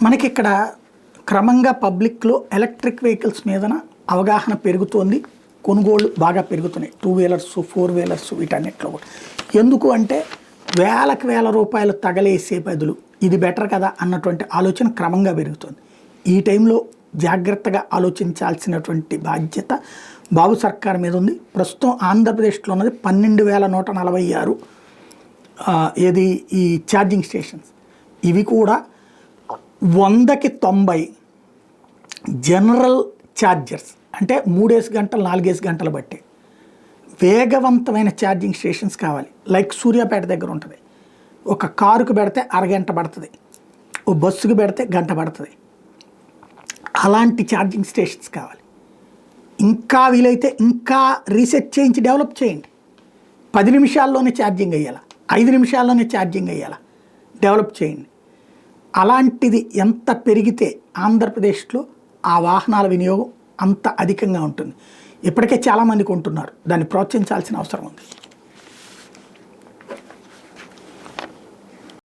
మనకి ఇక్కడ క్రమంగా పబ్లిక్లో ఎలక్ట్రిక్ వెహికల్స్ మీదన అవగాహన పెరుగుతోంది, కొనుగోళ్ళు బాగా పెరుగుతున్నాయి. 2 వీలర్స్ 4 వీలర్స్ వీటన్నిటిలో కూడా. ఎందుకు అంటే వేల రూపాయలు తగలేసే బదులు ఇది బెటర్ కదా అన్నటువంటి ఆలోచన క్రమంగా పెరుగుతుంది. ఈ టైంలో జాగ్రత్తగా ఆలోచించాల్సినటువంటి బాధ్యత బాబు సర్కార్ మీద ఉంది. ప్రస్తుతం ఆంధ్రప్రదేశ్లో ఉన్నది 12,146 ఏది ఈ ఛార్జింగ్ స్టేషన్స్. ఇవి కూడా 100కి 90 జనరల్ ఛార్జర్స్, అంటే 3 గంటలు 4 గంటలు బట్టి వేగవంతమైన ఛార్జింగ్ స్టేషన్స్ కావాలి. లైక్ సూర్యాపేట దగ్గర ఉంటుంది, ఒక కారుకు పెడితే అరగంట పడుతుంది, ఓ బస్సుకు పెడితే గంట పడుతుంది. అలాంటి ఛార్జింగ్ స్టేషన్స్ కావాలి. ఇంకా వీలైతే ఇంకా రీసెర్చ్ చేయించి డెవలప్ చేయండి. 10 నిమిషాల్లోనే ఛార్జింగ్ అయ్యేలా, 5 నిమిషాల్లోనే ఛార్జింగ్ అయ్యేలా డెవలప్ చేయండి. అలాంటిది ఎంత పెరిగితే ఆంధ్రప్రదేశ్లో ఆ వాహనాల వినియోగం అంత అధికంగా ఉంటుంది. ఇప్పటికే చాలామంది కొంటున్నారు, దాన్ని ప్రోత్సహించాల్సిన అవసరం ఉంది.